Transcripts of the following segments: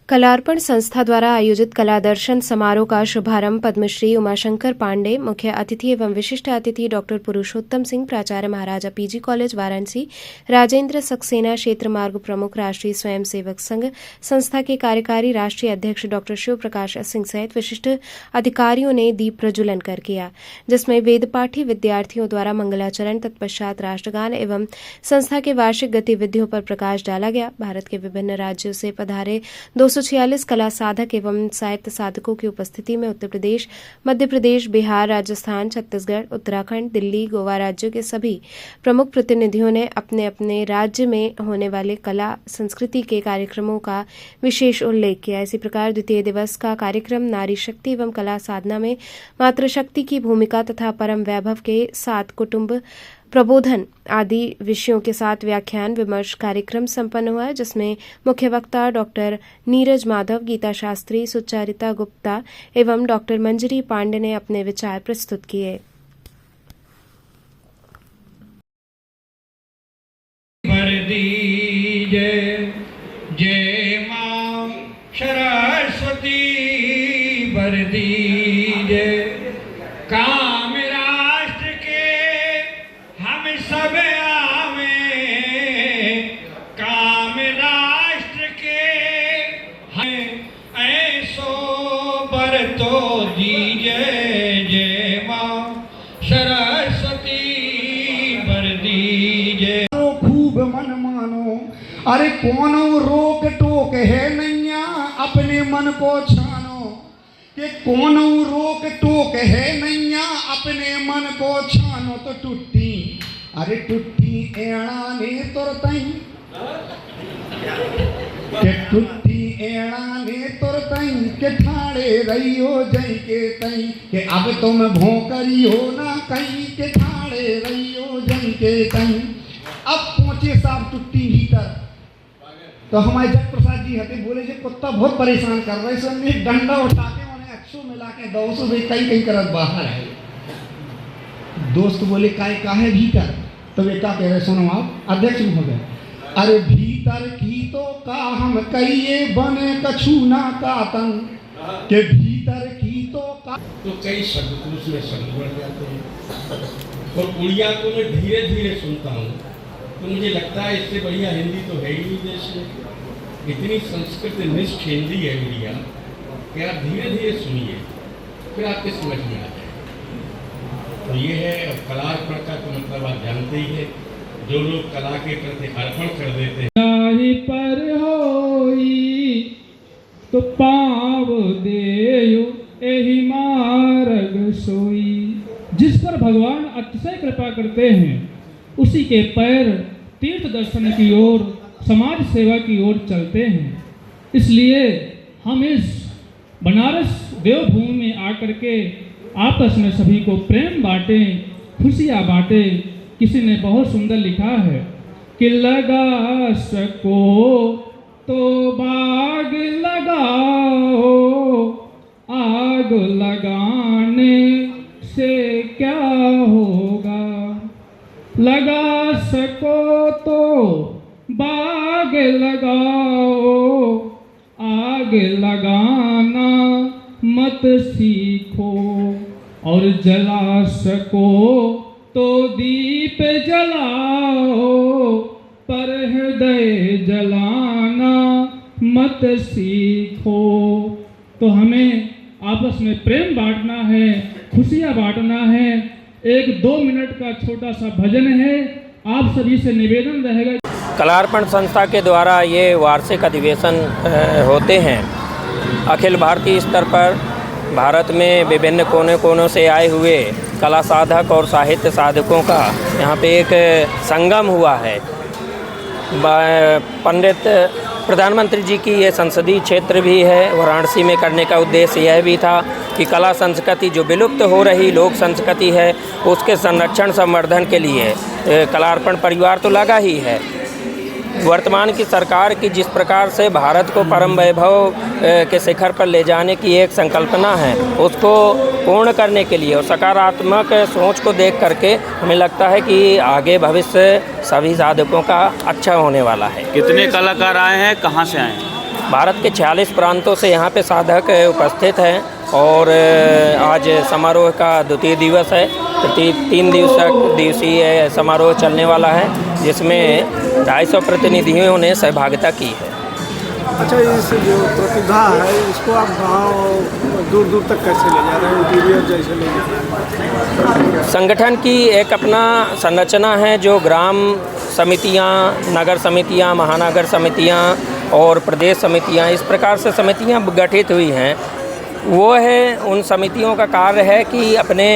कलार्पण संस्था द्वारा आयोजित कला दर्शन समारोह का शुभारंभ पद्मश्री उमाशंकर पांडे, मुख्य अतिथि एवं विशिष्ट अतिथि डॉक्टर पुरुषोत्तम सिंह, प्राचार्य महाराजा पीजी कॉलेज वाराणसी, राजेंद्र सक्सेना, क्षेत्र मार्ग प्रमुख, राष्ट्रीय स्वयंसेवक संघ संस्था के कार्यकारी राष्ट्रीय अध्यक्ष डॉक्टर शिव प्रकाश सिंह सहित विशिष्ट अधिकारियों ने दीप प्रज्वलन कर किया, जिसमें वेदपाठी विद्यार्थियों द्वारा मंगलाचरण, तत्पश्चात राष्ट्रगान एवं संस्था के वार्षिक गतिविधियों पर प्रकाश डाला गया। भारत के विभिन्न राज्यों से पधारे 246 कला साधक एवं साहित्य साधकों की उपस्थिति में उत्तर प्रदेश, मध्य प्रदेश, बिहार, राजस्थान, छत्तीसगढ़, उत्तराखंड, दिल्ली, गोवा राज्यों के सभी प्रमुख प्रतिनिधियों ने अपने अपने राज्य में होने वाले कला संस्कृति के कार्यक्रमों का विशेष उल्लेख किया। इसी प्रकार द्वितीय दिवस का कार्यक्रम नारी शक्ति एवं कला साधना में मातृशक्ति की भूमिका तथा परम वैभव के साथ कुटुंब प्रबोधन आदि विषयों के साथ व्याख्यान विमर्श कार्यक्रम संपन्न हुआ, जिसमें मुख्य वक्ता डॉक्टर नीरज माधव, गीता शास्त्री, सुचारिता गुप्ता एवं डॉक्टर मंजरी पांडे ने अपने विचार प्रस्तुत किए। जय मां सरस्वती बरदी जय काम राष्ट्र के हम सब आवे, काम राष्ट्र के हम ऐसो बरतो दीजिए। जय मां सरस्वती बरदी जय। खूब मन मानो, अरे कोनो रोक टोक है नैया, अपने मन को छानो कि कोनो रोक टोक है नैया, अपने मन को छानो। तो टुट्टी, अरे टुट्टी एड़ा ने तुरतई के टुट्टी एड़ा ने तुरतई के ठाड़े रहियो जई के तई के अब तुम भोंकरी हो ना कहीं के ठाड़े रहियो जई के तई। अब पहुंचे साहब टुट्टी भीतर, तो हमारे जग प्रसाद जी हते बोले जे कुत्ता बहुत परेशान कर रहा है, इसने डंडा उठा के उन्हें अक्षो मिला के 200 भी कई करत बाहर है। दोस्त बोले का है भीतर, तो वे क्या कह रहे सुनो आप अध्यक्ष महोदय, अरे भीतर की तो का हम कहिए बने कछु ना का तंग के भीतर की तो का। तो कई शब्दकोश में शब्द बढ़ जाते हैं और उड़िया को मैं धीरे धीरे सुनता हूँ, तो मुझे लगता है इससे बढ़िया हिंदी तो है ही नहीं देश में। इतनी संस्कृत निष्ठ हिंदी है उड़िया कि आप धीरे धीरे सुनिए, फिर आपके समझ में आ जाए। तो ये है कलार्पण का तो मतलब आप जानते ही है, जो लोग कला के प्रति अर्पण कर देते हैं। नाहि पर होई तो पाव देयो एहि मार्ग सोई। जिस पर भगवान अतिशय कृपा करते हैं उसी के पैर तीर्थ दर्शन की ओर, समाज सेवा की ओर चलते हैं। इसलिए हम इस बनारस देवभूमि में आकर के आपस में सभी को प्रेम बांटें, खुशियाँ बांटें। किसी ने बहुत सुंदर लिखा है कि लगा सको तो बाग लगाओ, आग लगाने से क्या होगा। लगा सको तो बाग लगाओ, आग लगाना मत सीखो। और जला सको तो दीप जलाओ, पर हृदय जलाना मत सीखो। तो हमें आपस में प्रेम बांटना है, खुशियाँ बांटना है। 1-2 मिनट का छोटा सा भजन है, आप सभी से निवेदन रहेगा। कलार्पण संस्था के द्वारा ये वार्षिक अधिवेशन होते हैं। अखिल भारतीय स्तर पर भारत में विभिन्न कोने कोनों से आए हुए कला साधक और साहित्य साधकों का यहाँ पे एक संगम हुआ है। पंडित प्रधानमंत्री जी की ये संसदीय क्षेत्र भी है। वाराणसी में करने का उद्देश्य यह भी था कि कला संस्कृति जो विलुप्त हो रही लोक संस्कृति है उसके संरक्षण संवर्धन के लिए कलार्पण परिवार तो लगा ही है। वर्तमान की सरकार की जिस प्रकार से भारत को परम वैभव के शिखर पर ले जाने की एक संकल्पना है, उसको पूर्ण करने के लिए और सकारात्मक सोच को देख करके हमें लगता है कि आगे भविष्य सभी साधकों का अच्छा होने वाला है। कितने कलाकार आए हैं, कहाँ से आए हैं? भारत के 46 प्रांतों से यहाँ पे साधक उपस्थित हैं और आज समारोह का द्वितीय दिवस है। 3 दिवसीय समारोह चलने वाला है, जिसमें 250 प्रतिनिधियों ने सहभागिता की है। अच्छा, इस जो प्रतिभा है इसको आप गाँव दूर दूर तक कैसे ले जा रहे हैं, इंटीरियर जैसे ले जा रहे हैं? संगठन की एक अपना संरचना है जो ग्राम समितियां, नगर समितियां, महानगर समितियां और प्रदेश समितियां, इस प्रकार से समितियां गठित हुई हैं। वो है, उन समितियों का कार्य है कि अपने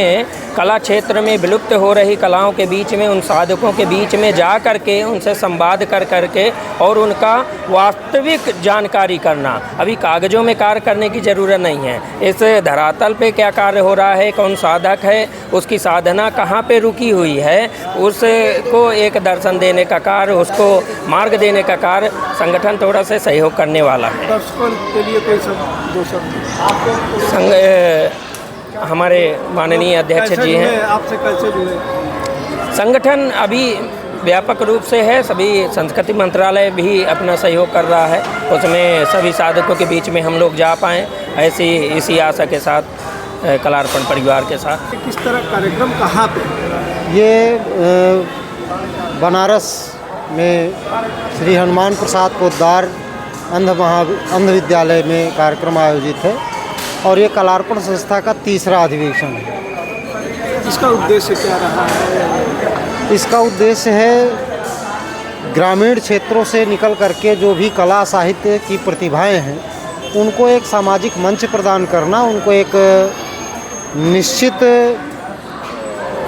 कला क्षेत्र में विलुप्त हो रही कलाओं के बीच में, उन साधकों के बीच में जा कर के उनसे संवाद कर के और उनका वास्तविक जानकारी करना। अभी कागज़ों में कार्य करने की ज़रूरत नहीं है। इस धरातल पे क्या कार्य हो रहा है, कौन साधक है, उसकी साधना कहाँ पे रुकी हुई है, उसको एक दर्शन देने का कार्य, उसको मार्ग देने का कार्य संगठन थोड़ा सा सहयोग करने वाला है। दर्शकों के लिए कोई दो शब्द हमारे माननीय अध्यक्ष जी हैं। आपसे कैसे जुड़े? संगठन अभी व्यापक रूप से है, सभी संस्कृति मंत्रालय भी अपना सहयोग कर रहा है, उसमें सभी साधकों के बीच में हम लोग जा पाएँ, ऐसी इसी आशा के साथ कलार्पण परिवार के साथ। किस तरह कार्यक्रम कहाँ पे? ये बनारस में श्री हनुमान प्रसाद पोद्दार अंध विद्यालय में कार्यक्रम आयोजित है और ये कलार्पण संस्था का 3रा अधिवेशन है। इसका उद्देश्य क्या रहा है? इसका उद्देश्य है ग्रामीण क्षेत्रों से निकल करके जो भी कला साहित्य की प्रतिभाएं हैं उनको एक सामाजिक मंच प्रदान करना, उनको एक निश्चित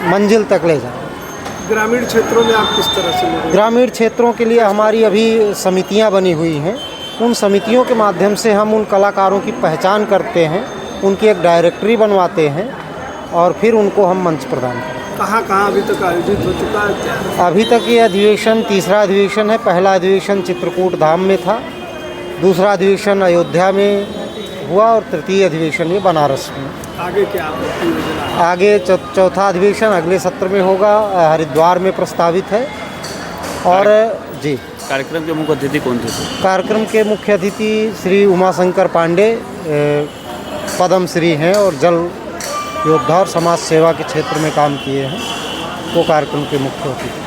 मंजिल तक ले जाना। ग्रामीण क्षेत्रों में आप किस तरह से? ग्रामीण क्षेत्रों के लिए हमारी अभी समितियां बनी हुई हैं। उन समितियों के माध्यम से हम उन कलाकारों की पहचान करते हैं, उनकी एक डायरेक्टरी बनवाते हैं और फिर उनको हम मंच प्रदान करते हैं। कहाँ अभी तक आयोजित हो चुका है? अभी तक ये अधिवेशन 3रा अधिवेशन है। पहला अधिवेशन चित्रकूट धाम में था, दूसरा अधिवेशन अयोध्या में हुआ और तृतीय अधिवेशन ये बनारस में। आगे क्या योजना? आगे चौथा अधिवेशन अगले सत्र में होगा, हरिद्वार में प्रस्तावित है। और जी, कार्यक्रम के मुख्य अतिथि कौन थे? कार्यक्रम के मुख्य अतिथि श्री उमाशंकर पांडे पद्मश्री हैं और जल योद्धा और समाज सेवा के क्षेत्र में काम किए हैं, वो कार्यक्रम के मुख्य अतिथि थे।